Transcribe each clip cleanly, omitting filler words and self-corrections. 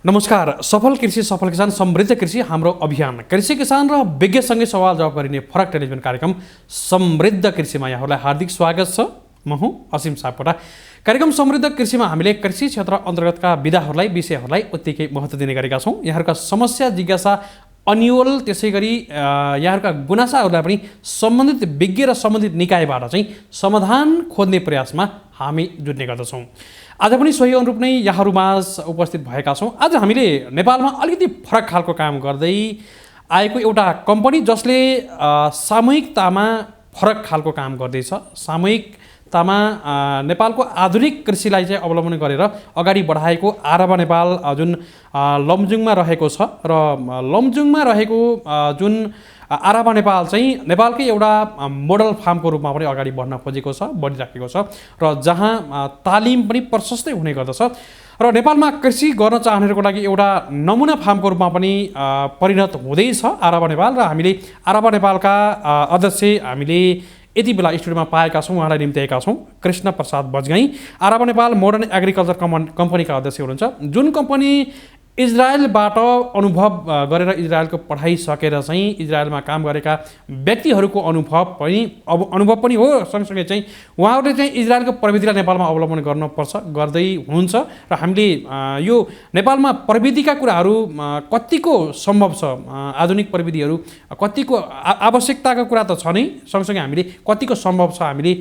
नमस्कार। सफल कृषि सफल किसान समृद्ध कृषि हाम्रो अभियान कृषि किसान र विज्ञसँगै सवाल जवाब गरिने फरक टेलिभिजन कार्यक्रम समृद्ध कृषिमा यहाँहरूलाई हार्दिक स्वागत छ। म हुँ असीम सापकोटा। कार्यक्रम समृद्ध कृषिमा हामीले कृषि क्षेत्र अन्तर्गतका विधाहरूलाई विषयहरूलाई उत्तिकै महत्त्व दिने गरेका छौँ। यहाँहरूका समस्या जिज्ञासा अन्यल त्यसै गरी यहाँहरूका गुनासाहरूलाई पनि सम्बन्धित विज्ञ र सम्बन्धित निकायबाट चाहिँ समाधान खोज्ने प्रयासमा हामी जुट्ने गर्दछौँ। आज पनि सोही अनुरूप नै यहाँहरूमाझ उपस्थित भएका छौँ। आज हामीले नेपालमा अलिकति फरक खालको काम गर्दै आएको एउटा कम्पनी जसले सामूहिकतामा फरक खालको काम गर्दैछ। सामूहिकतामा नेपालको आधुनिक कृषिलाई चाहिँ अवलम्बन गरेर अगाडि बढाएको आराबा नेपाल जुन लमजुङमा रहेको छ र लमजुङमा रहेको जुन आराबा नेपाल चाहिँ नेपालकै एउटा मोडल फार्मको रूपमा पनि अगाडि बढ्न खोजेको छ, बढिराखेको छ र जहाँ तालिम पनि प्रशस्तै हुने गर्दछ र नेपालमा कृषि गर्न चाहनेहरूको लागि एउटा नमुना फार्मको रूपमा पनि परिणत हुँदैछ आराबा नेपाल। र हामीले आराबा नेपालका अध्यक्ष हामीले यति बेला स्टुडियोमा पाएका छौँ, उहाँलाई निम्त्याएका छौँ। कृष्ण प्रसाद बजगाई आराबा नेपाल मोडर्न एग्रिकल्चर कम्पनीका अध्यक्ष हुनुहुन्छ, जुन कम्पनी इजरायलबाट अनुभव गरेर इजरायलको पढाइ सकेर चाहिँ इजरायलमा काम गरेका व्यक्तिहरूको अनुभव पनि हो। सँगसँगै चाहिँ उहाँहरूले चाहिँ इजरायलको प्रविधिलाई नेपालमा अवलम्बन गर्नुपर्छ, गर्दै हुनुहुन्छ। र हामीले यो नेपालमा प्रविधिका कुराहरू कतिको सम्भव छ, आधुनिक प्रविधिहरू कतिको आवश्यकताको कुरा त छ नै, सँगसँगै हामीले कतिको सम्भव छ हामीले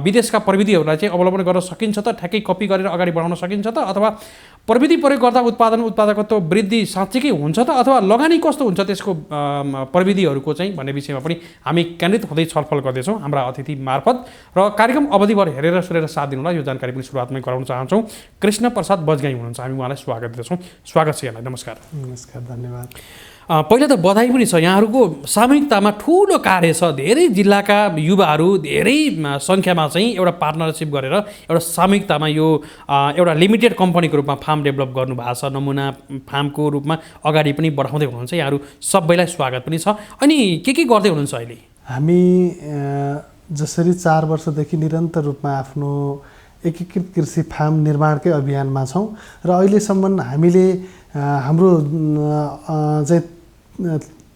विदेशका प्रविधिहरूलाई चाहिँ अवलम्बन गर्न सकिन्छ त, ठ्याक्कै कपी गरेर अगाडि बढाउन सकिन्छ त, अथवा प्रविधि प्रयोग गर्दा उत्पादकत्व वृद्धि साँच्चीकै हुन्छ त, अथवा लगानी कस्तो हुन्छ त्यसको प्रविधिहरूको चाहिँ भन्ने विषयमा पनि हामी केन्द्रित हुँदै छलफल गर्दैछौँ हाम्रा अतिथि मार्फत। र कार्यक्रम अवधिभर हेरेर सुनेर साथ दिनुलाई यो जानकारी पनि सुरुवातमै गराउन चाहन्छौँ। कृष्ण प्रसाद बजगाई हुनुहुन्छ, हामी उहाँलाई स्वागत गर्दछौँ। स्वागत छ यहाँलाई। नमस्कार। नमस्कार, धन्यवाद। पहिला त बधाई पनि छ, यहाँहरूको सामूहिकतामा ठुलो कार्य छ। धेरै जिल्लाका युवाहरू धेरै सङ्ख्यामा चाहिँ एउटा पार्टनरसिप गरेर एउटा सामूहिकतामा यो एउटा लिमिटेड कम्पनीको रूपमा फार्म डेभलप गर्नुभएको छ, नमुना फार्मको रूपमा अगाडि पनि बढाउँदै हुनुहुन्छ। यहाँहरू सबैलाई स्वागत पनि छ। अनि के गर्दै हुनुहुन्छ अहिले? हामी जसरी 4 वर्षदेखि निरन्तर रूपमा आफ्नो एकीकृत कृषि फार्म निर्माणकै अभियानमा छौँ र अहिलेसम्म हामीले हाम्रो चाहिँ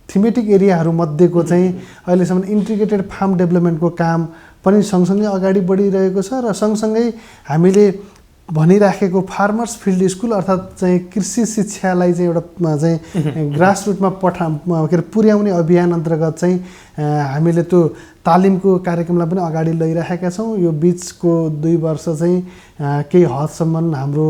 थिमेटिक एरियाहरूमध्येको चाहिँ अहिलेसम्म इन्टिग्रेटेड फार्म डेभलपमेन्टको काम पनि सँगसँगै अगाडि बढिरहेको छ र सँगसँगै हामीले भनिराखेको फार्मर्स फिल्ड स्कुल अर्थात् चाहिँ कृषि शिक्षालाई चाहिँ एउटा चाहिँ ग्रासरुटमा पुर्याउने अभियान अन्तर्गत चाहिँ हामीले त्यो तालिमको कार्यक्रमलाई पनि अगाडि लैराखेका छौँ। यो बिचको 2 वर्ष चाहिँ केही हदसम्म हाम्रो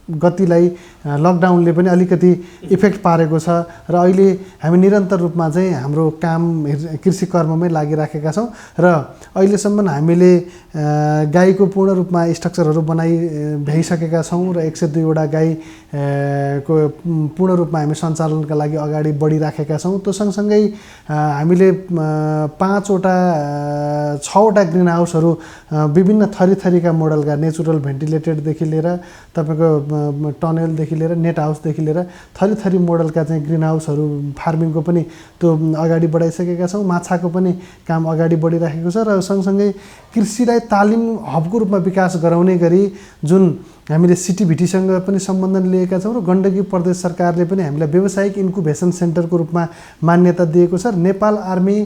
गतिलाई लकडाउनले पनि अलिकति इफेक्ट पारेको छ र अहिले हामी निरन्तर रूपमा चाहिँ हाम्रो काम कृषि कर्ममै लागिराखेका छौँ र अहिलेसम्म हामीले गाईको पूर्ण रूपमा स्ट्रक्चरहरू भ्याइसकेका छौँ र 102 वटा गाई को पूर्ण रूपमा हामी सञ्चालनका लागि अगाडि बढिराखेका छौँ। त्यो सँगसँगै हामीले 6 वटा ग्रिन हाउसहरू विभिन्न थरीका मोडलका नेचुरल भेन्टिलेटेडदेखि लिएर तपाईँको टनेलदेखि लिएर नेट हाउसदेखि लिएर थरी मोडलका चाहिँ ग्रिन हाउसहरू फार्मिङको पनि त्यो अगाडि बढाइसकेका छौँ। माछाको पनि काम अगाडि बढिराखेको छ र सँगसँगै कृषिलाई तालिम हबको रूपमा विकास गराउने गरी जुन हामीले सिटिभिटीसँग पनि सम्बन्धन लिएका छौँ र गण्डकी प्रदेश सरकारले पनि हामीलाई व्यावसायिक इन्कुबेसन सेन्टरको रूपमा मान्यता दिएको छ र नेपाल आर्मी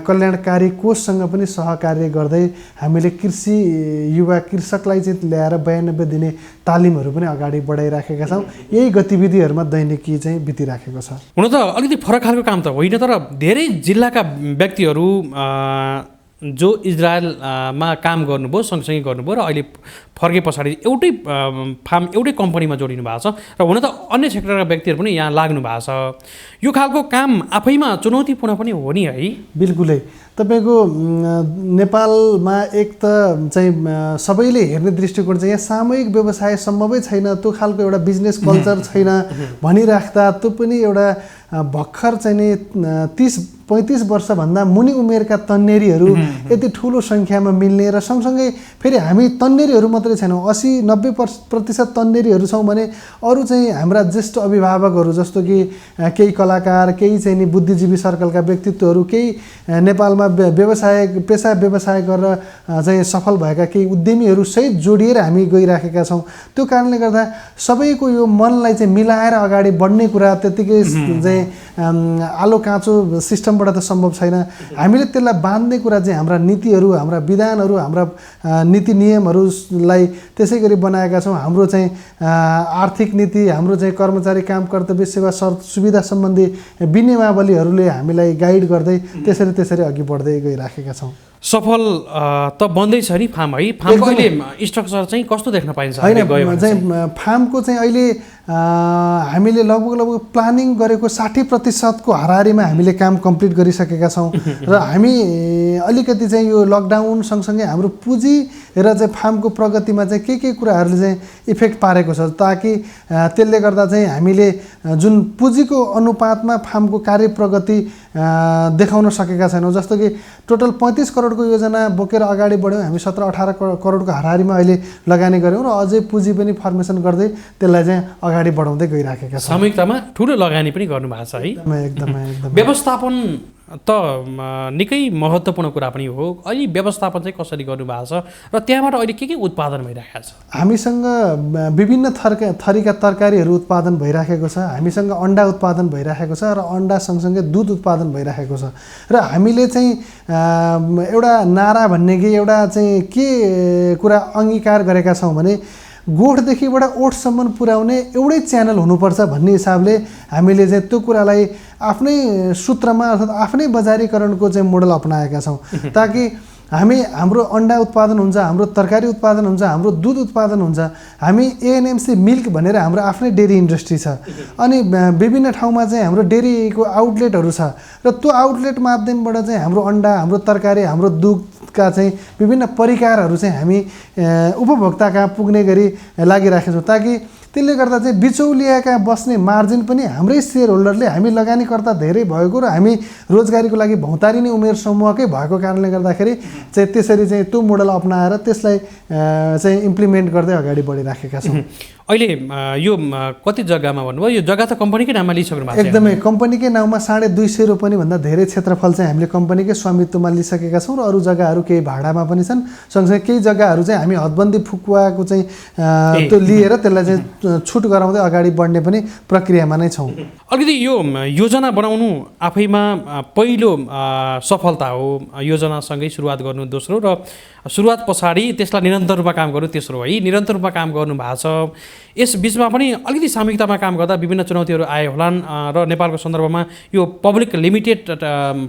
कल्याणकारी कोषसँग पनि सहकार्य गर्दै हामीले कृषि युवा कृषकलाई चाहिँ ल्याएर 92 दिने तालिमहरू पनि अगाडि बढाइराखेका छौँ। यही गतिविधिहरूमा दैनिकी चाहिँ बितिराखेको छ। हुन त अलिकति फरक खालको काम त होइन, तर धेरै जिल्लाका व्यक्तिहरू जो इजरायलमा काम गर्नुभयो सँगसँगै गर्नुभयो र अहिले फर्के पछाडि एउटै फार्म एउटै कम्पनीमा जोडिनु भएको छ र हुन त अन्य सेक्टरका व्यक्तिहरू पनि यहाँ लाग्नु भएको छ। यो खालको काम आफैमा चुनौतीपूर्ण पनि हो नि है? बिल्कुलै। तपाईँको नेपालमा एक त चाहिँ सबैले हेर्ने दृष्टिकोण चाहिँ यहाँ सामूहिक व्यवसाय सम्भवै छैन, त्यो खालको एउटा बिजनेस कल्चर छैन भनिराख्दा त्यो पनि एउटा भर्खर चाहिँ नि 30-35 वर्षभन्दा मुनि उमेरका तन्नेरीहरू यति ठुलो सङ्ख्यामा मिल्ने र सँगसँगै फेरि हामी तन्नेरीहरू मात्रै छैनौँ, 80-90% तन्नेरीहरू छौँ भने अरू चाहिँ हाम्रा ज्येष्ठ अभिभावकहरू जस्तो कि केही कलाकार, केही चाहिँ नि बुद्धिजीवी सर्कलका व्यक्तित्वहरू, केही नेपालमा पेसा व्यवसाय गरेर चाहिँ सफल भएका केही उद्यमीहरू सहित जोडिएर हामी गइराखेका छौँ। त्यो कारणले गर्दा सबैको यो मनलाई चाहिँ मिलाएर अगाडि बढ्ने कुरा त्यतिकै चाहिँ आलो काँचो सिस्टमबाट त सम्भव छैन। हामीले त्यसलाई बाँध्ने कुरा चाहिँ हाम्रा नीतिहरू, हाम्रा विधानहरू, हाम्रा नीति नियमहरूलाई त्यसै गरी बनाएका छौँ। हाम्रो चाहिँ आर्थिक नीति, हाम्रो चाहिँ कर्मचारी काम कर्तव्य सेवा सुविधा सम्बन्धी विनियमावलीहरूले हामीलाई गाइड गर्दै त्यसरी अघि बढ्दै गइराखेका छौँ। सफल त बन्दैछ नि फार्म है। फार्मको अहिले स्ट्रक्चर चाहिँ कस्तो देख्न पाइन्छ? होइन चाहिँ फार्मको चाहिँ अहिले हामीले लगभग प्लानिङ गरेको 60% हाराहारीमा हामीले काम कम्प्लिट गरिसकेका छौँ र हामी अलिकति चाहिँ यो लकडाउन सँगसँगै हाम्रो पुँजी र चाहिँ फार्मको प्रगतिमा चाहिँ के कुराहरूले चाहिँ इफेक्ट पारेको छ, ताकि त्यसले गर्दा चाहिँ हामीले जुन पुँजीको अनुपातमा फार्मको कार्य प्रगति देखाउन सकेका छैनौँ। जस्तो कि टोटल 35 करोडको योजना बोकेर अगाडि बढ्यौँ हामी, 17-18 करोडको हाराहारीमा अहिले लगानी गऱ्यौँ र अझै पुँजी पनि फर्मेसन गर्दै त्यसलाई चाहिँ अगाडि बढाउँदै गइराखेका छौँ। सामूहिकतामा ठुलो लगानी पनि गर्नुभएको छ है। एकदमै व्यवस्थापन त निकै महत्त्वपूर्ण कुरा पनि हो। अहिले व्यवस्थापन चाहिँ कसरी गर्नुभएको छ र त्यहाँबाट अहिले के उत्पादन भइरहेको छ? हामीसँग विभिन्न थरीका तरकारीहरू उत्पादन भइराखेको छ, हामीसँग अन्डा उत्पादन भइराखेको छ र अन्डा सँगसँगै दुध उत्पादन भइराखेको छ। र हामीले चाहिँ एउटा नारा भन्ने कि एउटा चाहिँ के कुरा अङ्गीकार गरेका छौँ भने गोठदेखिबाट ओठसम्म पुर्याउने एउटै च्यानल हुनुपर्छ भन्ने हिसाबले हामीले चाहिँ त्यो कुरालाई आफ्नै सूत्रमा अर्थात् आफ्नै बजारीकरणको चाहिँ मोडल अपनाएका छौँ, ताकि हाम्रो अन्डा उत्पादन हुन्छ, हाम्रो तरकारी उत्पादन हुन्छ, हाम्रो दुध उत्पादन हुन्छ। हामी एएनएमसी मिल्क भनेर हाम्रो आफ्नै डेरी इन्डस्ट्री छ अनि विभिन्न ठाउँमा चाहिँ हाम्रो डेरीको आउटलेटहरू छ र त्यो आउटलेट माध्यमबाट चाहिँ हाम्रो अन्डा, हाम्रो तरकारी, हाम्रो दुधका चाहिँ विभिन्न परिकारहरू चाहिँ हामी उपभोक्ता कहाँ पुग्ने गरी लागिराखेका छौँ, ताकि त्यसले गर्दा चाहिँ बिचौलियाका बस्ने मार्जिन पनि हाम्रै सेयर होल्डरले, हामी लगानीकर्ता धेरै भएको र हामी रोजगारीको लागि भौतारिने उमेर समूहकै भएको कारणले गर्दाखेरि चाहिँ त्यसरी चाहिँ त्यो मोडल अपनाएर त्यसलाई चाहिँ इम्प्लिमेन्ट गर्दै अगाडि बढिराखेका छौँ। अहिले यो कति जग्गामा भन्नुभयो? यो जग्गा त कम्पनीकै नाममा लिइसक्नु भएको छ? एकदमै कम्पनीकै नाममा 250 रोपनीभन्दा धेरै क्षेत्रफल चाहिँ हामीले कम्पनीकै स्वामित्वमा लिइसकेका छौँ र अरू जग्गाहरू केही भाडामा पनि छन्। सँगसँगै केही जग्गाहरू चाहिँ हामी हदबन्दी फुकुवाको चाहिँ त्यो लिएर त्यसलाई चाहिँ छुट गराउँदै अगाडि बढ्ने पनि प्रक्रियामा नै छौँ। अलिकति यो योजना बनाउनु आफैमा पहिलो सफलता हो। योजनासँगै सुरुवात गर्नु दोस्रो र सुरुवात पछाडि त्यसलाई निरन्तर रूपमा काम गर्नु तेस्रो है। निरन्तर रूपमा काम गर्नु भएको छ। यस बिचमा पनि अलिकति सामूहिकतामा काम गर्दा विभिन्न चुनौतीहरू आए होलान् र नेपालको सन्दर्भमा यो पब्लिक लिमिटेड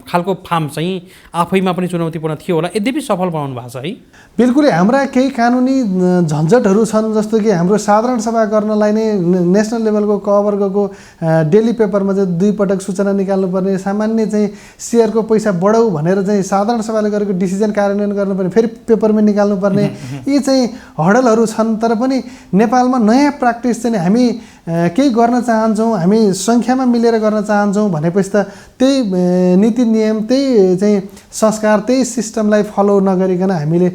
खालको फार्म चाहिँ आफैमा पनि चुनौतीपूर्ण थियो होला, यद्यपि सफल बनाउनु भएको छ है। बिल्कुलै हाम्रा केही कानुनी झन्झटहरू छन्, जस्तो कि हाम्रो साधारण सभा गर्नलाई नै नेसनल लेभलको कवर्गको डेली पेपरमा चाहिँ 2 पटक सूचना निकाल्नुपर्ने, सामान्य चाहिँ सेयरको पैसा बढाऊ भनेर चाहिँ साधारण सभाले गरेको डिसिजन कार्यान्वयन गर्नुपर्ने, फेरि पेपरमा निकाल्नुपर्ने, यी चाहिँ हडलहरू छन्। तर पनि नेपालमा नयाँ प्र्याक्टिस चाहिँ हामी केही गर्न चाहन्छौँ, हामी सङ्ख्यामा मिलेर गर्न चाहन्छौँ भनेपछि त त्यही नीति नियम, त्यही चाहिँ संस्कार, त्यही सिस्टमलाई फलो नगरिकन हामीले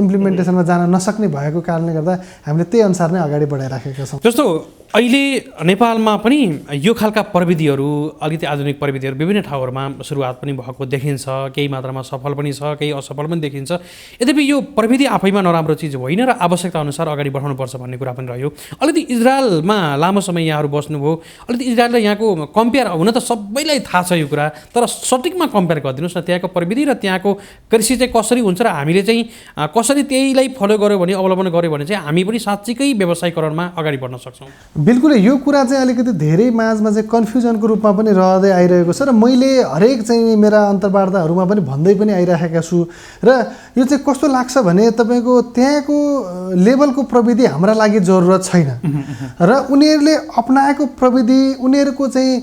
इम्प्लिमेन्टेसनमा जान नसक्ने भएको कारणले गर्दा हामीले त्यही अनुसार नै अगाडि बढाइराखेका छौँ। जस्तो अहिले नेपालमा पनि यो खालका प्रविधिहरू, अलिकति आधुनिक प्रविधिहरू विभिन्न ठाउँहरूमा सुरुवात पनि भएको देखिन्छ, केही मात्रामा सफल पनि छ, केही असफल पनि देखिन्छ। यद्यपि यो प्रविधि आफैमा नराम्रो चिज होइन र आवश्यकता अनुसार अगाडि बढाउनुपर्छ भन्ने कुरा पनि रह्यो। अलिकति इजरायलमा लामो समय यहाँहरू बस्नुभयो, अलिकति इजरायल र यहाँको कम्पेयर हुन त सबैलाई थाहा छ यो कुरा, तर सटिकमा कम्पेयर गरिदिनुहोस् न त्यहाँको प्रविधि र त्यहाँको कृषि चाहिँ कसरी हुन्छ र हामीले चाहिँ कसरी त्यहीलाई फलो गऱ्यो भने, अवलम्बन गऱ्यो भने चाहिँ हामी पनि साँच्चीकै व्यवसायीकरणमा अगाडि बढ्न सक्छौँ। बिल्कुलै यो कुरा चाहिँ अलिकति धेरै माझमा चाहिँ कन्फ्युजनको रूपमा पनि रहँदै आइरहेको छ र मैले हरेक चाहिँ मेरा अन्तर्वार्ताहरूमा पनि भन्दै पनि आइरहेका छु। र यो चाहिँ कस्तो लाग्छ भने तपाईँको त्यहाँको लेभलको प्रविधि हाम्रा लागि जरुरत छैन र उनीहरूले अपनाएको प्रविधि, उनीहरूको चाहिँ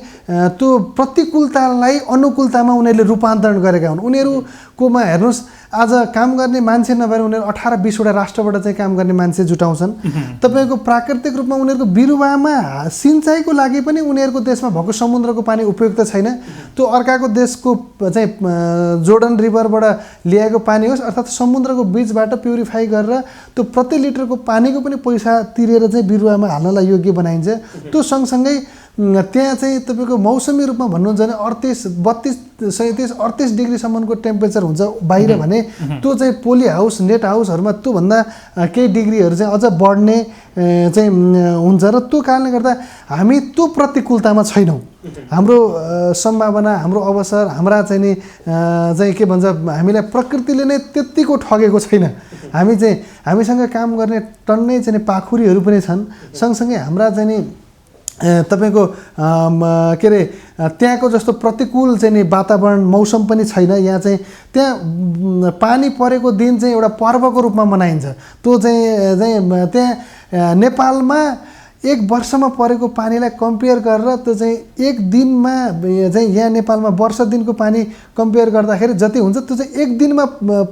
त्यो प्रतिकूलतालाई अनुकूलतामा उनीहरूले रूपान्तरण गरेका हुन्। उनीहरूकोमा हेर्नुहोस्, आज काम गर्ने मान्छे नभएर उनीहरू 18-20वटा राष्ट्रबाट चाहिँ काम गर्ने मान्छे जुटाउँछन्। तपाईँको प्राकृतिक रूपमा उनीहरूको बिरुवामा सिँचाइको लागि पनि उनीहरूको देशमा भएको समुद्रको पानी उपयुक्त छैन। त्यो अर्काको देशको चाहिँ जोर्डन रिभरबाट ल्याएको पानी होस् अर्थात् समुद्रको बीचबाट प्युरिफाई गरेर त्यो प्रति लिटरको पानीको पनि पैसा तिरेर चाहिँ बिरुवामा हाल्नलाई योग्य बनाइन्छ। त्यो सँगसँगै त्यहाँ चाहिँ तपाईँको मौसमी रूपमा भन्नुहुन्छ भने 38 डिग्रीसम्मको टेम्परेचर हुन्छ बाहिर भने त्यो चाहिँ पोली हाउस नेट हाउसहरूमा त्योभन्दा केही डिग्रीहरू चाहिँ अझ बढ्ने चाहिँ हुन्छ र त्यो कारणले गर्दा हामी त्यो प्रतिकूलतामा छैनौँ। हाम्रो सम्भावना हाम्रो अवसर हाम्रा चाहिँ नि चाहिँ के भन्छ हामीलाई प्रकृतिले नै त्यत्तिको ठगेको छैन। हामी चाहिँ हामीसँग काम गर्ने टन्नै चाहिँ पाखुरीहरू पनि छन्। सँगसँगै हाम्रा चाहिँ नि तपाईँको के अरे त्यहाँको जस्तो प्रतिकूल चाहिँ नि वातावरण मौसम पनि छैन। यहाँ चाहिँ त्यहाँ पानी परेको दिन चाहिँ एउटा पर्वको रूपमा मनाइन्छ। त्यो चाहिँ त्यहाँ नेपालमा एक वर्षमा परेको पानीलाई कम्पेयर गरेर त्यो चाहिँ एक दिनमा चाहिँ यहाँ नेपालमा वर्ष दिनको पानी कम्पेयर गर्दाखेरि जति हुन्छ त्यो चाहिँ एक दिनमा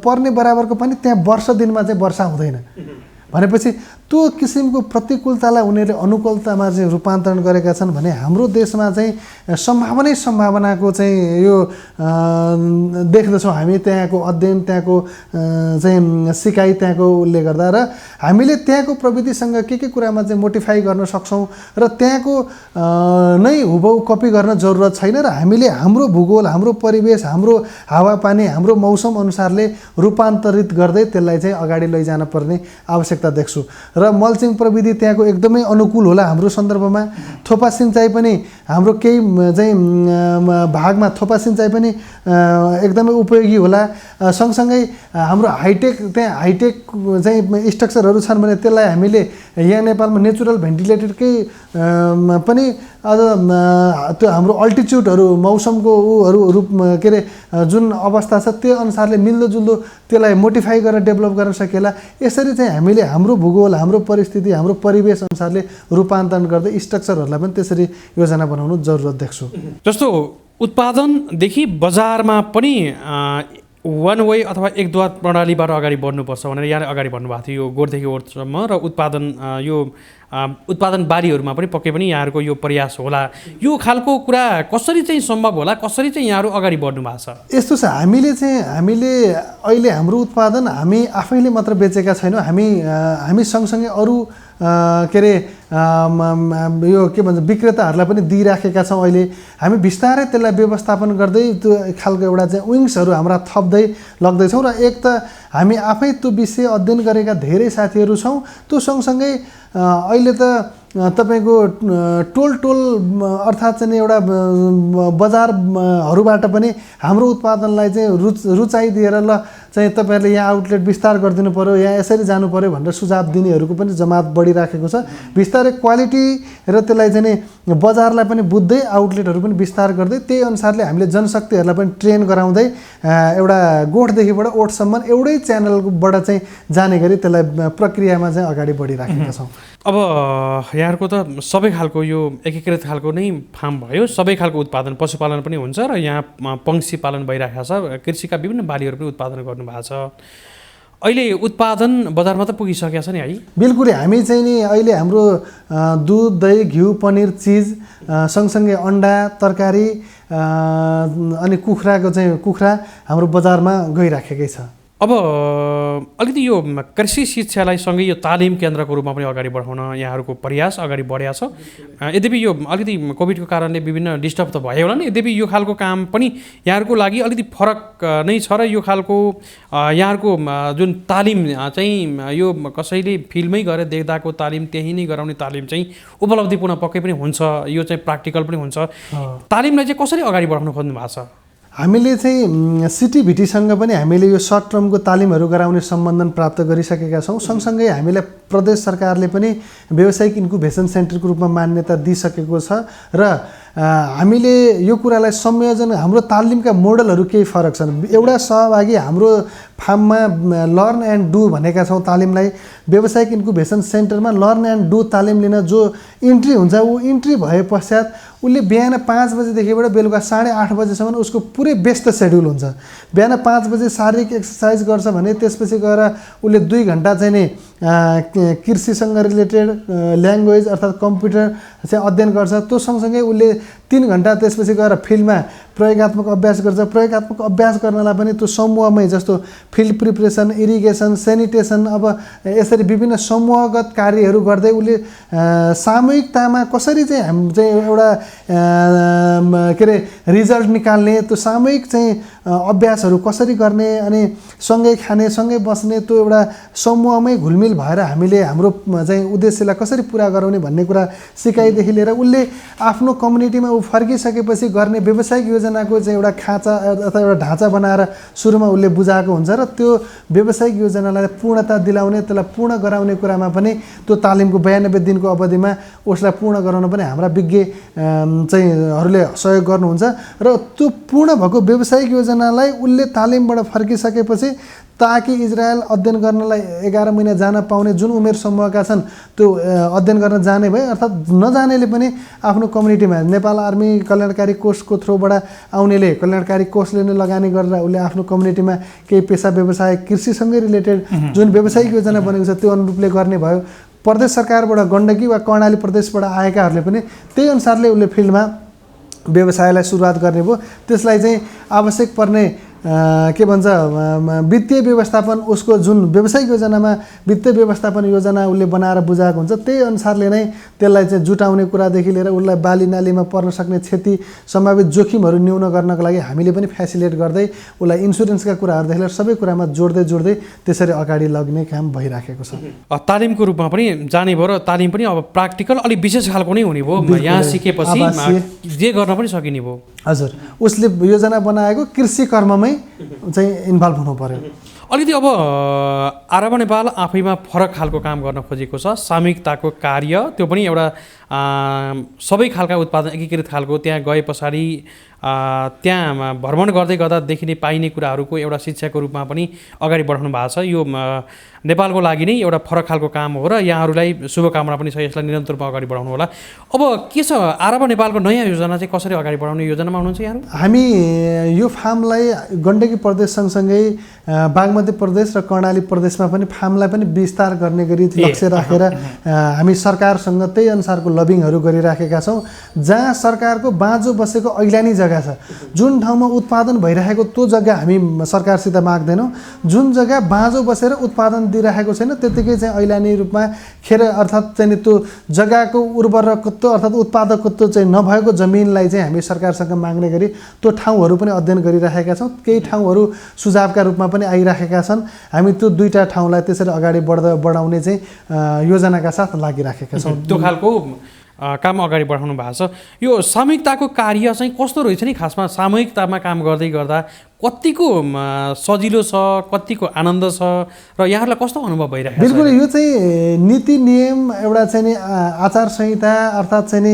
पर्ने बराबरको पानी त्यहाँ वर्ष दिनमा चाहिँ वर्षा हुँदैन भनेपछि त्यो किसिमको प्रतिकूलतालाई उनीहरूले अनुकूलतामा चाहिँ रूपान्तरण गरेका छन् भने हाम्रो देशमा चाहिँ सम्भावनाको चाहिँ यो देख्दछौँ हामी। त्यहाँको अध्ययन त्यहाँको चाहिँ सिकाइ त्यहाँको उसले गर्दा र हामीले त्यहाँको प्रविधिसँग के कुरामा चाहिँ मोडिफाई गर्न सक्छौँ र त्यहाँको नै हुबहु कपी गर्न जरुरत छैन र हामीले हाम्रो भूगोल हाम्रो परिवेश हाम्रो हावापानी हाम्रो मौसम अनुसारले रूपान्तरित गर्दै त्यसलाई चाहिँ अगाडि लैजान पर्ने आवश्यकता देख्छु। र मल्चिङ प्रविधि त्यहाँको एकदमै अनुकूल होला हाम्रो सन्दर्भमा। थोपा सिँचाइ पनि हाम्रो केही चाहिँ भागमा थोपा सिँचाइ पनि एकदमै उपयोगी होला। सँगसँगै हाम्रो हाइटेक त्यहाँ हाइटेक चाहिँ स्ट्रक्चरहरू छन् भने त्यसलाई हामीले यहाँ नेपालमा नेचुरल भेन्टिलेटेडकै पनि अझ त्यो हाम्रो अल्टिच्युडहरू मौसमको ऊहरू रूप के अरे जुन अवस्था छ त्यो अनुसारले मिल्दोजुल्दो त्यसलाई मोडिफाई गरेर डेभलप गर्न सकिएला। यसरी चाहिँ हामीले हाम्रो भूगोल हाम्रो परिस्थिति हाम्रो परिवेश अनुसारले रूपान्तरण गर्दै स्ट्रक्चरहरूलाई पनि त्यसरी योजना बनाउनु जरुरत देख्छु। जस्तो उत्पादनदेखि बजारमा पनि वान वे अथवा एक द्वार प्रणालीबाट अगाडि बढ्नुपर्छ भनेर यहाँ अगाडि बढ्नुभएको थियो यो गोठदेखि ओठसम्म र उत्पादन बारीहरूमा पनि पक्कै पनि यहाँहरूको यो प्रयास होला। यो खालको कुरा कसरी चाहिँ सम्भव होला, कसरी चाहिँ यहाँहरू अगाडि बढ्नु भएको छ? यस्तो छ, हामीले अहिले हाम्रो उत्पादन हामी आफैले मात्र बेचेका छैनौँ। हामी सँगसँगै अरू के अरे यो के भन्छ विक्रेताहरूलाई पनि दिइराखेका छौँ। अहिले हामी बिस्तारै त्यसलाई व्यवस्थापन गर्दै त्यो खालको एउटा चाहिँ विङ्सहरू हाम्रा थप्दै लग्दैछौँ र एक त हामी आफै त्यो विषय अध्ययन गरेका धेरै साथीहरू छौँ। त्यो सँगसँगै अहिले त तपाईँको टोल अर्थात् चाहिँ एउटा बजारहरूबाट पनि हाम्रो उत्पादनलाई चाहिँ रुचाइ दिएर ल चाहिँ तपाईँहरूले यहाँ आउटलेट विस्तार गरिदिनु पऱ्यो, यहाँ यसरी जानु पऱ्यो भनेर सुझाव दिनेहरूको पनि जमात बढिराखेको छ। बिस्तारै क्वालिटी र त्यसलाई चाहिँ बजारलाई पनि बुझ्दै आउटलेटहरू पनि विस्तार गर्दै त्यही अनुसारले हामीले जनशक्तिहरूलाई पनि ट्रेन गराउँदै एउटा गोठदेखिबाट ओठसम्म एउटै च्यानलबाट चाहिँ जाने गरी त्यसलाई प्रक्रियामा चाहिँ अगाडि बढिराखेका छौँ। अब यहाँहरूको त सबै खालको यो एकीकृत खालको नै फार्म भयो, सबै खालको उत्पादन पशुपालन पनि हुन्छ र यहाँ पंक्षी पालन भइरहेको छ, कृषिका विभिन्न बालीहरू पनि उत्पादन गर्नुभएको छ। अहिले उत्पादन बजारमा त पुगिसकेको छ नि है? बिल्कुलै। हामी चाहिँ नि अहिले हाम्रो दुध दही घिउ पनिर चिज सँगसँगै अन्डा तरकारी अनि कुखुरा हाम्रो बजारमा गइराखेकै छ। अब अलिकति यो कृषि शिक्षालाई सँगै यो तालिम केन्द्रको रूपमा पनि अगाडि बढाउन यहाँहरूको प्रयास अगाडि बढेको छ। यद्यपि यो अलिकति कोभिडको कारणले विभिन्न डिस्टर्ब त भयो होला नि, यद्यपि यो खालको काम पनि यहाँहरूको लागि अलिकति फरक नै छ र यो खालको यहाँहरूको जुन तालिम चाहिँ यो कसैले फिल्डमै गएर देख्दाको तालिम त्यही नै गराउने तालिम चाहिँ उपलब्धिपूर्ण पक्कै पनि हुन्छ, यो चाहिँ प्र्याक्टिकल पनि हुन्छ। तालिमलाई चाहिँ कसरी अगाडि बढाउन खोज्नु भएको छ? हामीले चाहिँ सिटिभिटीसँग पनि हामीले यो सर्ट टर्मको तालिमहरू गराउने सम्बन्धन प्राप्त गरिसकेका छौँ। सँगसँगै हामीलाई प्रदेश सरकारले पनि व्यावसायिक इन्क्युबेसन सेन्टरको रूपमा मान्यता दिइसकेको छ र हामीले यो कुरालाई संयोजन हाम्रो तालिमका मोडलहरू केही फरक छन्। एउटा सहभागी हाम्रो फार्ममा लर्न एन्ड डु भनेका छौँ तालिमलाई। व्यावसायिक इन्क्युबेसन सेन्टरमा लर्न एन्ड डु तालिम लिन जो इन्ट्री हुन्छ ऊ इन्ट्री भए पश्चात उसले बिहान 5 बजेदेखिबाट बेलुका 8:30 बजेसम्म उसको पुरै व्यस्त सेड्युल हुन्छ। बिहान 5 बजे शारीरिक एक्सर्साइज गर्छ भने त्यसपछि गएर उसले 2 घन्टा चाहिँ नि कृषिसँग रिलेटेड ल्याङ्ग्वेज अर्थात् कम्प्युटर चाहिँ अध्ययन गर्छ। त्यो सँगसँगै उसले 3 घन्टा त्यसपछि गएर फिल्डमा प्रयोगात्मक अभ्यास गर्छ। प्रयोगात्मक अभ्यास गर्नलाई पनि त्यो समूहमै जस्तो फिल्ड प्रिपरेसन, इरिगेसन, सेनिटेसन, अब यसरी विभिन्न समूहगत कार्यहरू गर्दै उसले सामूहिकतामा कसरी चाहिँ हामी चाहिँ एउटा के अरे रिजल्ट निकाल्ने, त्यो सामूहिक चाहिँ अभ्यासहरू कसरी गर्ने अनि सँगै खाने, सँगै बस्ने, त्यो एउटा समूहमै घुलमिल भएर हामीले हाम्रो चाहिँ उद्देश्यलाई कसरी पुरा गराउने भन्ने कुरा सिकाइदेखि लिएर उसले आफ्नो कम्युनिटीमा ऊ फर्किसकेपछि गर्ने व्यावसायिक योजनाको चाहिँ एउटा खाँचा अथवा एउटा ढाँचा बनाएर सुरुमा उसले बुझाएको हुन्छ र त्यो व्यावसायिक योजनालाई पूर्णता दिलाउने, त्यसलाई पूर्ण गराउने कुरामा पनि त्यो तालिमको 92 दिनको अवधिमा उसलाई पूर्ण गराउन पनि हाम्रा विज्ञ चाहिँ हरूले सहयोग गर्नुहुन्छ र त्यो पूर्ण भएको व्यावसायिक योजनालाई उसले तालिमबाट फर्किसकेपछि ताकि इजरायल अध्ययन गर्नलाई 11 महिना जान पाउने जुन उमेर समूहका छन् त्यो अध्ययन गर्न जाने भए अर्थात् नजानेले पनि आफ्नो कम्युनिटीमा नेपाल आर्मी कल्याणकारी कोषको थ्रुबाट आउनेले कल्याणकारी कोषले नै लगानी गरेर उसले आफ्नो कम्युनिटीमा केही पेसा व्यवसाय कृषिसँगै रिलेटेड जुन व्यावसायिक योजना बनेको छ त्यो अनुरूपले गर्ने भयो। प्रदेश सरकारबाट गण्डकी वा कर्णाली प्रदेशबाट आएकाहरूले पनि त्यही अनुसारले उसले फिल्डमा व्यवसायलाई सुरुवात गर्ने भयो। त्यसलाई चाहिँ आवश्यक पर्ने के भन्छ वित्तीय व्यवस्थापन उसको जुन व्यावसायिक योजनामा वित्तीय व्यवस्थापन योजना उसले बनाएर बुझाएको हुन्छ त्यही अनुसारले नै त्यसलाई चाहिँ जुटाउने कुरादेखि लिएर उसलाई बाली नालीमा पर्न सक्ने क्षति सम्भावित जोखिमहरू न्यून गर्नको लागि हामीले पनि फेसिलिटेट गर्दै उसलाई इन्सुरेन्सका कुराहरूदेखि लिएर सबै कुरामा जोड्दै त्यसरी अगाडि लग्ने काम भइराखेको छ। तालिमको रूपमा पनि जाने भयो र तालिम पनि अब प्र्याक्टिकल अलि विशेष खालको नै हुने भयो। यहाँ सिकेपछि जे गर्न पनि सकिने भयो। हजुर, उसले योजना बनाएको कृषि कर्ममै चाहिँ इन्भल्भ हुनु पर्यो। अलिकति अब आरब नेपाल आफैमा फरक खालको काम गर्न खोजेको छ। सामूहिकताको कार्य त्यो पनि एउटा सबै खालका उत्पादन एकीकृत खालको त्यहाँ गए पछाडि त्यहाँ भ्रमण गर्दै गर्दा देखिने पाइने कुराहरूको एउटा शिक्षाको रूपमा पनि अगाडि बढाउनु भएको छ। यो नेपालको लागि नै एउटा फरक खालको काम हो र यहाँहरूलाई शुभकामना पनि छ, यसलाई निरन्तर रूपमा अगाडि बढाउनु होला। अब के छ आरब नेपालको नयाँ योजना चाहिँ कसरी अगाडि बढाउने योजनामा हुनुहुन्छ यहाँहरू? हामी यो फार्मलाई गण्डकी प्रदेश सँगसँगै बागमती प्रदेश र कर्णाली प्रदेशमा पनि फार्मलाई पनि विस्तार गर्ने गरी लक्ष्य राखेर हामी सरकारसँग त्यही अनुसारको लबिङहरू गरिराखेका छौँ। जहाँ सरकारको बाँझो बसेको ऐलानी जग्गा छ, जुन ठाउँमा उत्पादन भइरहेको त्यो जग्गा हामी सरकारसित माग्दैनौँ। जुन जग्गा बाँझो बसेर उत्पादन दिइरहेको छैन त्यतिकै चाहिँ ऐलानी रूपमा खेर अर्थात् चाहिँ त्यो जग्गाको उर्वरकत्व अर्थात् उत्पादकत्व चाहिँ नभएको जमिनलाई चाहिँ हामी सरकारसँग माग्ने गरी त्यो ठाउँहरू पनि अध्ययन गरिराखेका छौँ। केही ठाउँहरू सुझावका रूपमा पनि आइराखेका छन्। हामी त्यो 2टा ठाउँलाई त्यसरी अगाडि बढाउने चाहिँ योजनाका साथ लागिराखेका छौँ। त्यो खालको काम अगाडि बढाउनु भएको छ। यो सामूहिकताको कार्य चाहिँ कस्तो रहेछ नि? खासमा सामूहिकतामा काम गर्दै गर्दा कतिको सजिलो छ, कतिको आनन्द छ र यहाँहरूलाई कस्तो अनुभव भइरहेको छ? बिल्कुल, यो चाहिँ नीति नियम एउटा चाहिँ नि आचार संहिता अर्थात् चाहिँ नि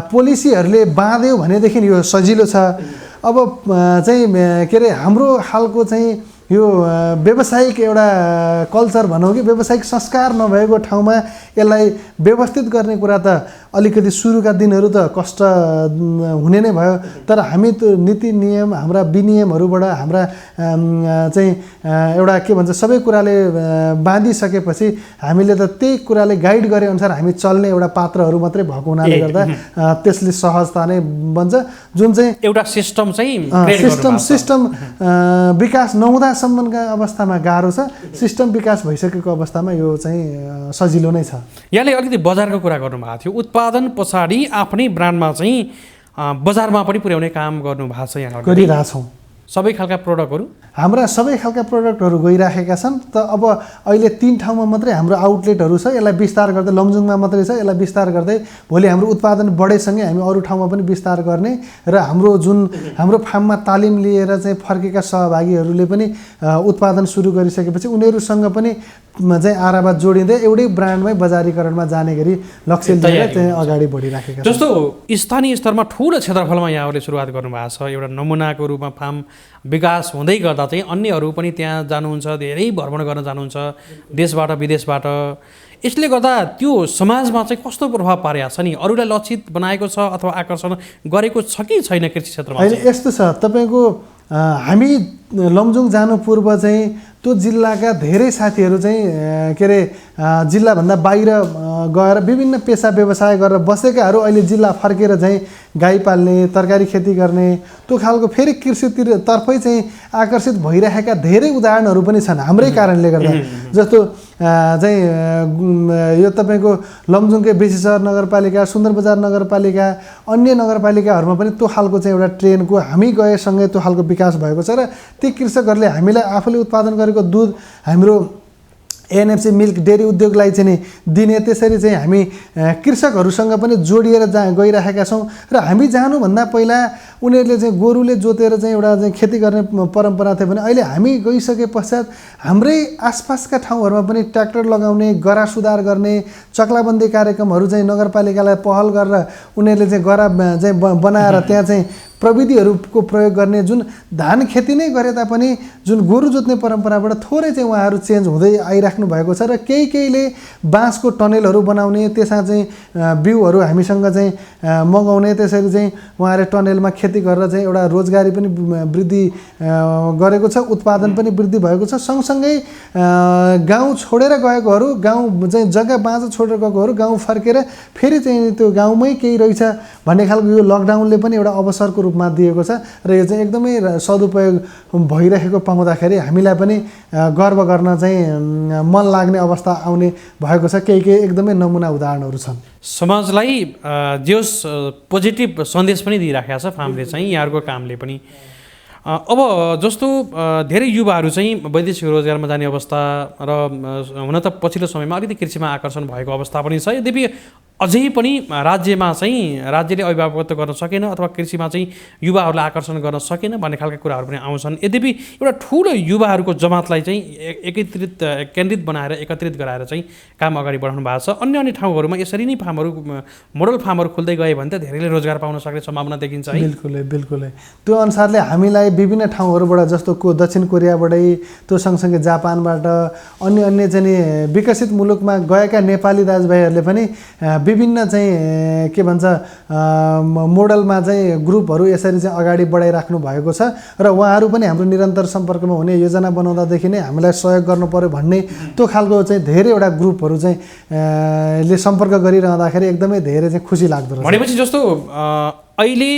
पोलिसीहरूले बाँध्यो भनेदेखि यो सजिलो छ। अब चाहिँ के अरे हाम्रो खालको चाहिँ यो व्यावसायिक एउटा कल्चर भनौँ कि व्यावसायिक संस्कार नभएको ठाउँमा यसलाई व्यवस्थित गर्ने कुरा त अलिकति सुरुका दिनहरू त कष्ट हुने नै भयो। तर हामी त्यो नीति नियम हाम्रा विनियमहरूबाट हाम्रा चाहिँ एउटा के भन्छ सबै कुराले बाँधिसकेपछि हामीले त त्यही कुराले गाइड गरे अनुसार हामी चल्ने एउटा पात्रहरू मात्रै भएको हुनाले गर्दा त्यसले सहजता नै बन्छ। जुन चाहिँ एउटा सिस्टम चाहिँ सिस्टम विकास नहुँदासम्मका अवस्थामा गाह्रो छ, सिस्टम विकास भइसकेको अवस्थामा यो चाहिँ सजिलो नै छ। यहाँले अलिकति बजारको कुरा गर्नुभएको थियो। उत्पादन पछाडि आफ्नै ब्रान्डमा चाहिँ बजारमा पनि पुर्याउने काम गर्नुभएको छ। यहाँ गरिरहेछौँ। सबै खालका प्रोडक्टहरू हाम्रा सबै खालका प्रोडक्टहरू गइराखेका छन्। त अब अहिले 3 ठाउँमा मात्रै हाम्रो आउटलेटहरू छ। यसलाई विस्तार गर्दै लमजुङमा मात्रै छ, यसलाई विस्तार गर्दै भोलि हाम्रो उत्पादन बढेसँगै हामी अरू ठाउँमा पनि विस्तार गर्ने र हाम्रो फार्ममा तालिम लिएर चाहिँ फर्केका सहभागीहरूले पनि उत्पादन सुरु गरिसकेपछि उनीहरूसँग पनि चाहिँ आराबाद जोडिँदै एउटै ब्रान्डमै बजारीकरणमा जाने गरी लक्ष्य लिएर चाहिँ अगाडि बढिराखेका छन्। जस्तो स्थानीय स्तरमा ठुलो क्षेत्रफलमा यहाँहरूले सुरुवात गर्नुभएको छ। एउटा नमुनाको रूपमा फार्म विकास हुँदै गर्दा चाहिँ अन्यहरू पनि त्यहाँ जानुहुन्छ, धेरै भ्रमण गर्न जानुहुन्छ देशबाट विदेशबाट। यसले गर्दा त्यो समाजमा चाहिँ कस्तो प्रभाव पारेको छ नि? अरूलाई लक्षित बनाएको छ अथवा आकर्षण गरेको छ कि छैन कृषि क्षेत्रमा? होइन, यस्तो छ तपाईँको हामी लमजुङ जानु पूर्व चाहिँ त्यो जिल्लाका धेरै साथीहरू चाहिँ के अरे जिल्लाभन्दा बाहिर गएर विभिन्न पेसा व्यवसाय गरेर बसेकाहरू अहिले जिल्ला फर्केर चाहिँ गाई पाल्ने, तरकारी खेती गर्ने, त्यो खालको फेरि कृषितिर तर्फै चाहिँ आकर्षित भइरहेका धेरै उदाहरणहरू पनि छन् हाम्रै कारणले गर्दा। जस्तो चाहिँ यो तपाईँको लमजुङकै बेसी सहर नगरपालिका, सुन्दरबजार नगरपालिका, अन्य नगरपालिकाहरूमा पनि त्यो खालको चाहिँ एउटा ट्रेनको हामी गएसँगै त्यो खालको विकास भएको छ र ती कृषकहरूले हामीलाई आफूले उत्पादन गरेको दुध हाम्रो एएनएफसी मिल्क डेरी उद्योगलाई चाहिँ नि दिने, त्यसरी चाहिँ हामी कृषकहरूसँग पनि जोडिएर गइरहेका छौँ। र हामी जानुभन्दा पहिला उनीहरूले चाहिँ गोरुले जोतेर चाहिँ एउटा चाहिँ खेती गर्ने परम्परा थियो भने अहिले हामी गइसके पश्चात हाम्रै आसपासका ठाउँहरूमा पनि ट्र्याक्टर लगाउने, गरा सुधार गर्ने, चक्लाबन्दी कार्यक्रमहरू चाहिँ नगरपालिकालाई पहल गरेर उनीहरूले चाहिँ गरा चाहिँ बनाएर त्यहाँ चाहिँ प्रविधिहरूको प्रयोग गर्ने, जुन धान खेती नै गरे तापनि जुन गोरु जोत्ने परम्पराबाट थोरै चाहिँ उहाँहरू चेन्ज हुँदै आइराख्नु भएको छ। र केहीले बाँसको टनेलहरू बनाउने, त्यसमा चाहिँ बिउहरू हामीसँग चाहिँ मगाउने, त्यसरी चाहिँ उहाँहरूले टनेलमा खेती गरेर चाहिँ एउटा रोजगारी पनि वृद्धि गरेको छ, उत्पादन पनि वृद्धि भएको छ। सँगसँगै गाउँ छोडेर गएकोहरू, गाउँ चाहिँ जग्गा बाँझो छोडेर गएकोहरू गाउँ फर्केर फेरि चाहिँ त्यो गाउँमै केही रहेछ भन्ने खालको यो लकडाउनले पनि एउटा अवसरको रूपमा दिएको छ। र यो चाहिँ एकदमै सदुपयोग भइरहेको पाउँदाखेरि हामीलाई पनि गर्व गर्न चाहिँ मन लाग्ने अवस्था आउने भएको छ। केही एकदमै नमुना उदाहरणहरू छन्। समाजलाई जो पोजिटिभ सन्देश पनि दिइराखेको छ फार्मले चाहिँ, यहाँहरूको कामले पनि। अब जस्तो धेरै युवाहरू चाहिँ वैदेशिक रोजगारमा जाने अवस्था र हुन त पछिल्लो समयमा अलिकति कृषिमा आकर्षण भएको अवस्था पनि छ। यद्यपि अझै पनि राज्यमा चाहिँ राज्यले अभिभावकत्व गर्न सकेन अथवा कृषिमा चाहिँ युवाहरूलाई आकर्षण गर्न सकेन भन्ने खालका कुराहरू पनि आउँछन्। यद्यपि एउटा ठुलो युवाहरूको जमातलाई चाहिँ केन्द्रित बनाएर एकत्रित गराएर चाहिँ काम अगाडि बढाउनु भएको छ। अन्य अन्य ठाउँहरूमा यसरी नै फार्महरू, मोडल फार्महरू खुल्दै गयो भने त धेरैले रोजगार पाउन सक्ने सम्भावना देखिन्छ है। बिल्कुलै त्यो अनुसारले हामीलाई विभिन्न ठाउँहरूबाट जस्तो दक्षिण कोरियाबाटै, त्यो सँगसँगै जापानबाट, अन्य चाहिँ विकसित मुलुकमा गएका नेपाली दाजुभाइहरूले पनि विभिन्न चाहिँ के भन्छ मोडलमा चाहिँ ग्रुपहरू यसरी चाहिँ अगाडि बढाइराख्नु भएको छ। र उहाँहरू पनि हाम्रो निरन्तर सम्पर्कमा हुने, योजना बनाउँदादेखि नै हामीलाई सहयोग गर्नु पर्यो भन्ने त्यो खालको चाहिँ धेरैवटा ग्रुपहरू चाहिँ ले सम्पर्क गरिरहँदाखेरि एकदमै धेरै चाहिँ खुसी लाग्दो रहेछ। भनेपछि जस्तो अहिले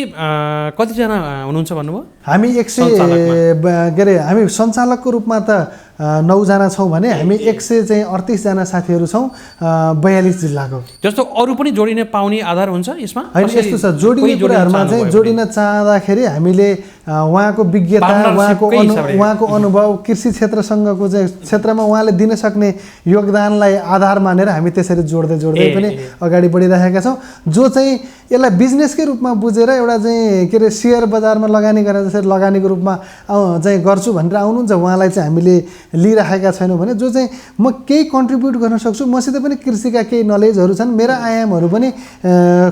कतिजना हुनुहुन्छ भन्नुभयो? हामी 100 के अरे हामी सञ्चालकको रूपमा त 9 जना छौँ भने हामी 138 जना साथीहरू छौँ 42 जिल्लाको। जस्तो अरू पनि जोडिन पाउने आधार हुन्छ यसमा? होइन, यस्तो छ, जोडिने कुराहरूमा चाहिँ जोडिन चाहँदाखेरि हामीले उहाँको विज्ञता, उहाँको अनुभव, कृषि क्षेत्रसँगको चाहिँ क्षेत्रमा उहाँले दिन सक्ने योगदानलाई आधार मानेर हामी त्यसरी जोड्दै पनि अगाडि बढिरहेका छौँ। जो चाहिँ यसलाई बिजनेसकै रूपमा बुझेर एउटा चाहिँ के अरे सेयर बजारमा लगानी गरेर जसरी लगानीको रूपमा चाहिँ गर्छु भनेर आउनुहुन्छ, उहाँलाई चाहिँ हामीले लिइराखेका छैनौँ भने जो चाहिँ म केही कन्ट्रिब्युट गर्न सक्छु, मसित पनि कृषिका केही नलेजहरू छन्, मेरा आयामहरू पनि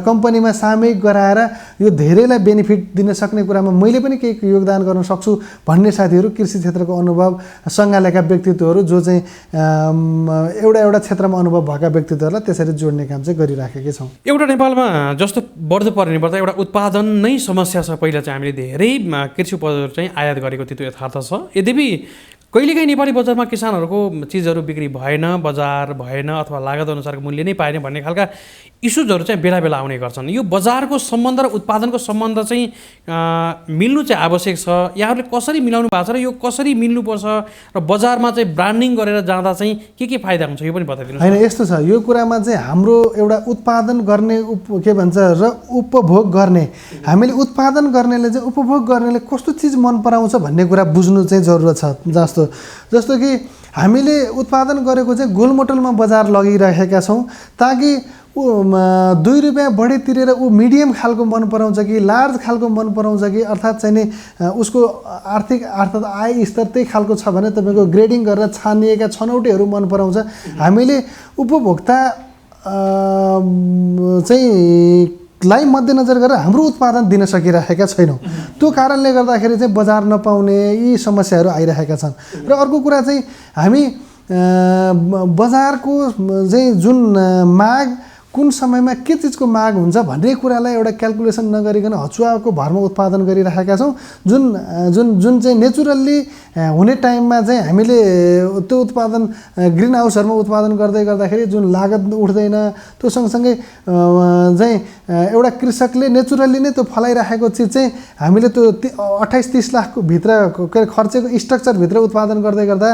कम्पनीमा सामयिक गराएर यो धेरैलाई बेनिफिट दिन सक्ने कुरामा मैले पनि केही योगदान गर्न सक्छु भन्ने साथीहरू, कृषि क्षेत्रको अनुभव सँगालेका व्यक्तित्वहरू जो चाहिँ एउटा क्षेत्रमा अनुभव भएका व्यक्तित्वहरूलाई त्यसरी जोड्ने काम चाहिँ गरिराखेकै छौँ। एउटा नेपालमा जस्तो बढ्दो पर्ने पर्दा एउटा उत्पादन नै समस्या छ। पहिला चाहिँ हामीले धेरै कृषि उपजहरू चाहिँ आयात गरेको थियो, त्यो यथार्थ छ। यद्यपि कहिलेकाहीँ नेपाली बजारमा किसानहरूको चिजहरू बिक्री भएन, बजार भएन अथवा लागत अनुसारको मूल्य नै पाएन भन्ने खालका इस्युजहरू चाहिँ बेला बेला आउने गर्छन्। यो बजारको सम्बन्ध र उत्पादनको सम्बन्ध चाहिँ मिल्नु चाहिँ आवश्यक छ। यहाँहरूले कसरी मिलाउनु भएको छ र यो कसरी मिल्नुपर्छ र बजारमा चाहिँ ब्रान्डिङ गरेर जाँदा चाहिँ के फाइदा हुन्छ यो पनि बताइदिनुहोस्। होइन, यस्तो छ, यो कुरामा चाहिँ हाम्रो एउटा उत्पादन गर्ने के भन्छ र उपभोग गर्ने, हामीले उत्पादन गर्नेले चाहिँ उपभोग गर्नेले कस्तो चिज मन पराउँछ भन्ने कुरा बुझ्नु चाहिँ जरुरत छ। जस्तो कि हामीले उत्पादन गरेको चाहिँ गोलमोटलमा बजार लगिरहेका छौँ ताकि 2 रुपियाँ बढी तिरेर ऊ मिडियम खालको मन पराउँछ कि लार्ज खालको मन पराउँछ कि अर्थात् चाहिँ नि उसको आर्थिक अर्थात् आय स्तर त्यही खालको छ भने तपाईँको ग्रेडिङ गरेर छानिएका छनौटेहरू मन पराउँछ। हामीले उपभोक्ता चाहिँ लाई मध्यनजर गरेर हाम्रो उत्पादन दिन सकिरहेका छैनौँ। त्यो कारणले गर्दाखेरि चाहिँ बजार नपाउने यी समस्याहरू आइरहेका छन्। र अर्को कुरा चाहिँ हामी बजारको चाहिँ जुन माग कुन समयमा के चिजको माग हुन्छ भन्ने कुरालाई एउटा क्याल्कुलेसन नगरिकन हचुवाको भरमा उत्पादन गरिरहेका छौँ। जुन जुन जुन चाहिँ नेचुरल्ली हुने टाइममा चाहिँ हामीले त्यो उत्पादन ग्रिन हाउसहरूमा उत्पादन गर्दाखेरि जुन लागत उठ्दैन, त्यो सँगसँगै चाहिँ एउटा कृषकले नेचुरल्ली नै त्यो फलाइराखेको चिज चाहिँ हामीले त्यो 28-30 लाखको भित्र खर्चेको स्ट्रक्चरभित्र उत्पादन गर्दै गर्दा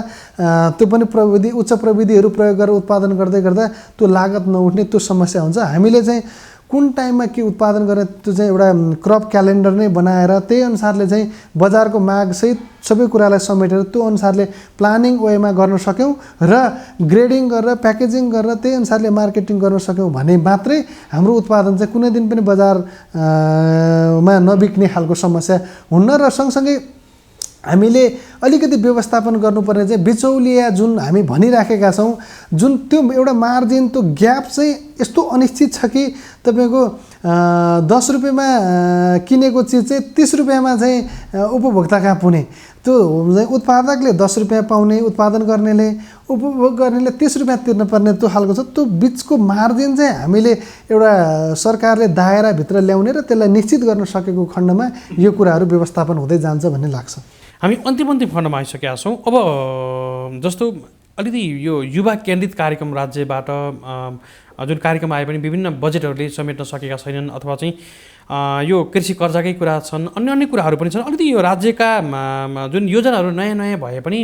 त्यो पनि उच्च प्रविधिहरू प्रयोग गरेर उत्पादन गर्दै गर्दा त्यो लागत नउठ्ने त्यो समस्या हुन्छ। हामीले चाहिँ कुन टाइममा के उत्पादन गर्ने त्यो चाहिँ एउटा क्रप क्यालेन्डर नै बनाएर त्यही अनुसारले चाहिँ बजारको मागसहित सबै कुरालाई समेटेर त्यो अनुसारले प्लानिङ वेमा गर्न सक्यौँ र ग्रेडिङ गरेर प्याकेजिङ गरेर त्यही अनुसारले मार्केटिङ गर्न सक्यौँ भने मात्रै हाम्रो उत्पादन चाहिँ कुनै दिन पनि बजारमा नबिक्ने खालको समस्या हुन्न। र सँगसँगै हामीले अलिकति व्यवस्थापन गर्नुपर्ने चाहिँ बिचौलिया जुन हामी भनिराखेका छौँ, जुन त्यो एउटा मार्जिन त्यो ग्याप चाहिँ यस्तो अनिश्चित छ कि तपाईँको 10 रुपियाँमा किनेको चिज चाहिँ 30 रुपियाँमा चाहिँ उपभोक्ता कहाँ पुग्ने, त्यो उत्पादकले 10 रुपियाँ पाउने, उत्पादन गर्नेले उपभोग गर्नेले 30 रुपियाँ तिर्नुपर्ने त्यो खालको छ। त्यो बिचको मार्जिन चाहिँ हामीले एउटा सरकारले दायराभित्र ल्याउने र त्यसलाई निश्चित गर्न सकेको खण्डमा यो कुराहरू व्यवस्थापन हुँदै जान्छ भन्ने लाग्छ। हामी अन्तिम खण्डमा आइसकेका छौँ। अब जस्तो अलिकति यो युवा केन्द्रित कार्यक्रम राज्यबाट जुन कार्यक्रम आए पनि विभिन्न बजेटहरूले समेट्न सकेका छैनन्, अथवा चाहिँ यो कृषि कर्जाकै कुरा छन्, अन्य कुराहरू पनि छन्। अलिकति यो राज्यका जुन योजनाहरू नयाँ भए पनि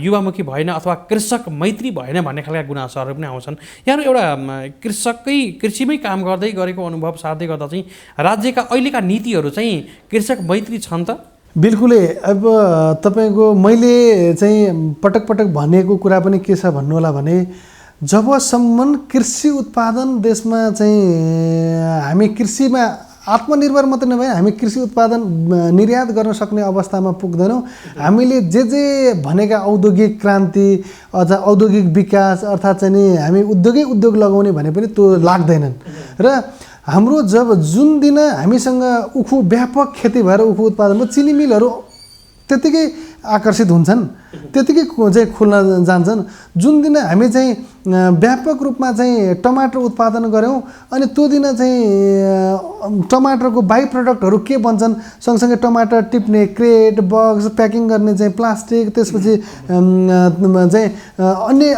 युवामुखी भएन अथवा कृषक मैत्री भएन भन्ने खालका गुनासोहरू पनि आउँछन्। यहाँहरू एउटा कृषिमै काम गर्दै गरेको अनुभव सार्दै गर्दा चाहिँ राज्यका अहिलेका नीतिहरू चाहिँ कृषक मैत्री छन् त? बिल्कुलै। अब तपाईँको मैले चाहिँ पटक भनेको कुरा पनि के छ भन्नु होला भने, जबसम्म कृषि उत्पादन देशमा चाहिँ हामी कृषिमा आत्मनिर्भर मात्रै नभए हामी कृषि उत्पादन निर्यात गर्न सक्ने अवस्थामा पुग्दैनौँ, हामीले जे भनेका औद्योगिक क्रान्ति अथवा औद्योगिक विकास अर्थात् चाहिँ नि हामी उद्योग लगाउने भने पनि त्यो लाग्दैनन्। र हाम्रो जुन दिन हामीसँग उखु व्यापक खेती भएर उखु उत्पादन भयो, चिनी मिलहरू त्यतिकै आकर्षित हुन्छन्, त्यतिकै चाहिँ खुल्न जान्छन्। जुन दिन हामी चाहिँ व्यापक रूपमा चाहिँ टमाटर उत्पादन गऱ्यौँ अनि त्यो दिन चाहिँ टमाटरको बाई प्रडक्टहरू के बन्छन्, सँगसँगै टमाटर टिप्ने क्रेट, बक्स, प्याकिङ गर्ने चाहिँ प्लास्टिक, त्यसपछि चाहिँ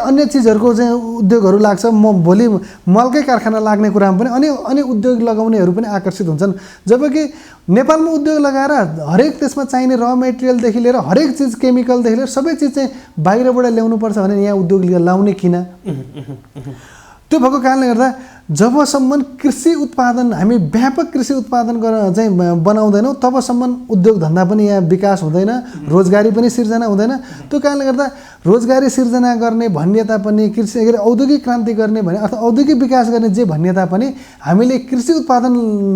अन्य चिजहरूको चाहिँ उद्योगहरू लाग्छ। भोलि मलकै कारखाना लाग्ने कुरामा पनि अनि उद्योग लगाउनेहरू पनि आकर्षित हुन्छन्। जबकि नेपालमा उद्योग लगाएर हरेक त्यसमा चाहिने र मेटेरियलदेखि लिएर हरेक चिज, केमिकलदेखि लिएर सबै चिज चाहिँ बाहिरबाट ल्याउनुपर्छ भने यहाँ उद्योग लाउने किन? त्यो भएको कारणले गर्दा जबसम्म कृषि उत्पादन हामी व्यापक कृषि उत्पादन चाहिँ बनाउँदैनौँ तबसम्म उद्योग धन्दा पनि यहाँ विकास हुँदैन, रोजगारी पनि सिर्जना हुँदैन। त्यो कारणले गर्दा रोजगारी सिर्जना गर्ने भन्यता पनि कृषि औद्योगिक क्रान्ति गर्ने भने अथवा औद्योगिक विकास गर्ने जे भन्यता पनि हामीले कृषि उत्पादन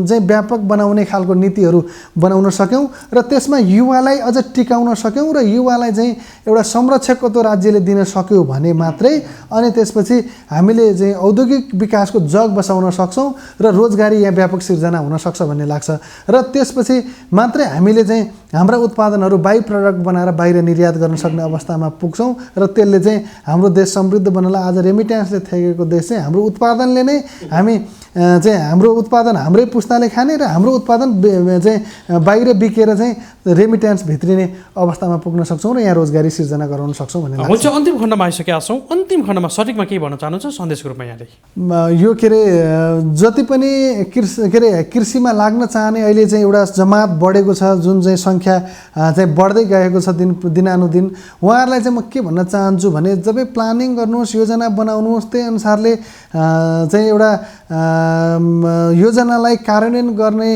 चाहिँ व्यापक बनाउने खालको नीतिहरू बनाउन सक्यौँ र त्यसमा युवालाई अझ टिकाउन सक्यौँ र युवालाई चाहिँ एउटा संरक्षकको त्यो राज्यले दिन सक्यो भने मात्रै अनि त्यसपछि हामीले चाहिँ औद्योगिक विकासको जग बसाउन सक्छौँ र रोजगारी यहाँ व्यापक सिर्जना हुन सक्छ भन्ने लाग्छ। र त्यसपछि मात्रै हामीले चाहिँ हाम्रा उत्पादनहरू बाई प्रडक्ट बनाएर बाहिर निर्यात गर्न सक्ने अवस्थामा पुग्छौँ र त्यसले चाहिँ हाम्रो देश समृद्ध बनला। आज रेमिट्यान्सले थेगेको देश चाहिँ हाम्रो उत्पादनले नै हामी चाहिँ हाम्रो उत्पादन हाम्रै पुस्ताले खाने र हाम्रो उत्पादन चाहिँ बाहिर बिकेर चाहिँ रेमिट्यान्स भित्रिने अवस्थामा पुग्न सक्छौँ र यहाँ रोजगारी सिर्जना गराउन सक्छौँ भन्ने लाग्छ। हुन्छ, अन्तिम खण्डमा आइसकेका छौँ। अन्तिम खण्डमा सटिकमा के भन्न चाहनुहुन्छ सन्देशको रूपमा यहाँले? यो के अरे जति पनि कृषिमा लाग्न चाहने अहिले चाहिँ एउटा जमात बढेको छ, जुन चाहिँ सङ्ख्या चाहिँ बढ्दै गएको छ दिनानुदिन, उहाँहरूलाई चाहिँ म के भन्न चाहन्छु भने जब प्लानिङ गर्नुहोस्, योजना बनाउनुहोस्, त्यही अनुसारले चाहिँ एउटा योजनालाई कार्यान्वयन गर्ने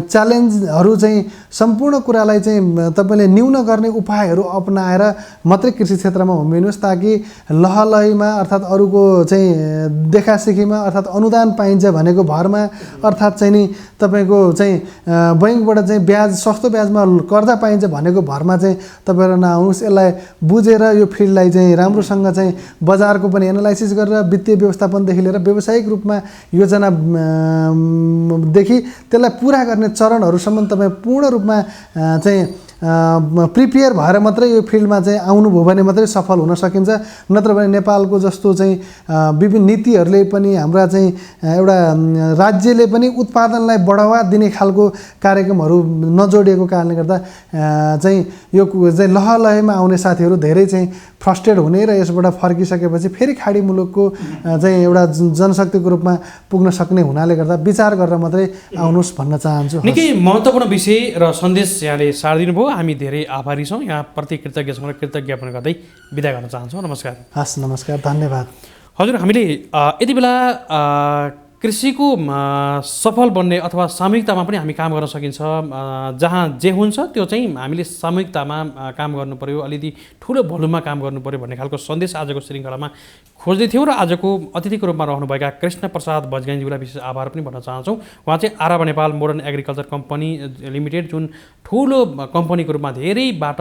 च्यालेन्जहरू चाहिँ सम्पूर्ण कुरालाई चाहिँ तपाईँले न्यून गर्ने उपायहरू अपनाएर मात्रै कृषि क्षेत्रमा होमिनुहोस्, ताकि लहलहीमा अर्थात् अरूको चाहिँ देखासेखीमा अर्थात् अनुदान पाइन्छ भनेको भरमा अर्थात् चाहिँ नि तपाईँको चाहिँ बैङ्कबाट चाहिँ ब्याज सस्तो ब्याजमा कर्जा पाइन्छ भनेको भरमा चाहिँ तपाईँहरू नआउनुहोस्। यसलाई बुझेर यो फिल्डलाई चाहिँ राम्रोसँग चाहिँ बजारको पनि एनालाइसिस गरेर वित्तीय व्यवस्थापनदेखि लिएर व्यावसायिक रूपमा योजनादेखि त्यसलाई पुरा गर्ने चरणहरूसम्म तपाईँ पूर्ण रूपमा चाहिँ प्रिपेयर भएर मात्रै यो फिल्डमा चाहिँ आउनुभयो भने मात्रै सफल हुन सकिन्छ। नत्र भने नेपालको जस्तो चाहिँ विभिन्न नीतिहरूले पनि हाम्रा चाहिँ एउटा राज्यले पनि उत्पादनलाई बढावा दिने खालको कार्यक्रमहरू नजोडिएको कारणले गर्दा चाहिँ यो चाहिँ लहलहैमा आउने साथीहरू धेरै चाहिँ फ्रस्ट्रेट हुने र यसबाट फर्किसकेपछि फेरि खाडी मुलुकको चाहिँ एउटा जनशक्तिको रूपमा पुग्न सक्ने हुनाले गर्दा विचार गरेर मात्रै आउनुहोस् भन्न चाहन्छु। निकै महत्त्वपूर्ण विषय र सन्देश यहाँले सारिदिनु भयो। हामी धेरै आभारी छौँ। यहाँप्रति कृतज्ञ ज्ञापन गर्दै बिदा गर्न चाहन्छौँ। नमस्कार। हस्, नमस्कार, धन्यवाद। हजुर, हामीले यति बेला कृषिको सफल बन्ने अथवा सामूहिकतामा पनि हामी काम गर्न सकिन्छ। जहाँ जे हुन्छ त्यो चाहिँ हामीले सामूहिकतामा काम गर्नु पर्यो, अलिकति ठुलो भोल्युममा काम गर्नु पर्यो भन्ने खालको सन्देश आजको श्रृङ्खलामा खोज्दै थियौँ। र आजको अतिथिको रूपमा रहनुभएका कृष्ण प्रसाद बजगाईज्यूलाई विशेष आभार पनि भन्न चाहन्छौँ। उहाँ चाहिँ आराबा Nepal modern agriculture company limited, जुन ठुलो कम्पनीको रूपमा धेरैबाट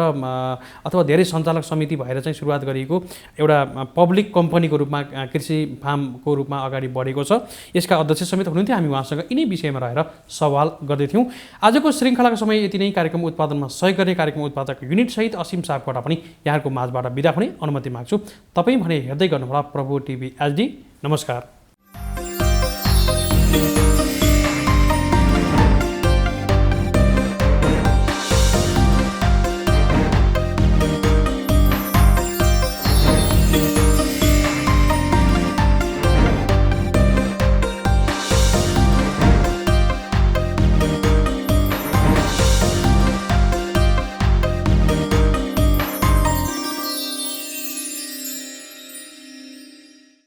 अथवा धेरै सञ्चालक समिति भएर चाहिँ सुरुवात गरिएको एउटा पब्लिक कम्पनीको रूपमा कृषि फार्मको रूपमा अगाडि बढेको छ। यसका अध्यक्ष समेत हुनुहुन्थ्यो। हामी उहाँसँग यिनै विषयमा रहेर सवाल गर्दैथ्यौँ। आजको श्रृङ्खलाको समय यति नै। कार्यक्रम उत्पादनमा सहयोग गर्ने कार्यक्रम उत्पादक युनिटसहित असीम सापकोटा पनि यहाँको माझबाट बिदा हुने अनुमति माग्छु। तपाईँ भने हेर्दै गर्नुहोला प्रभु टिभी एचडी। नमस्कार।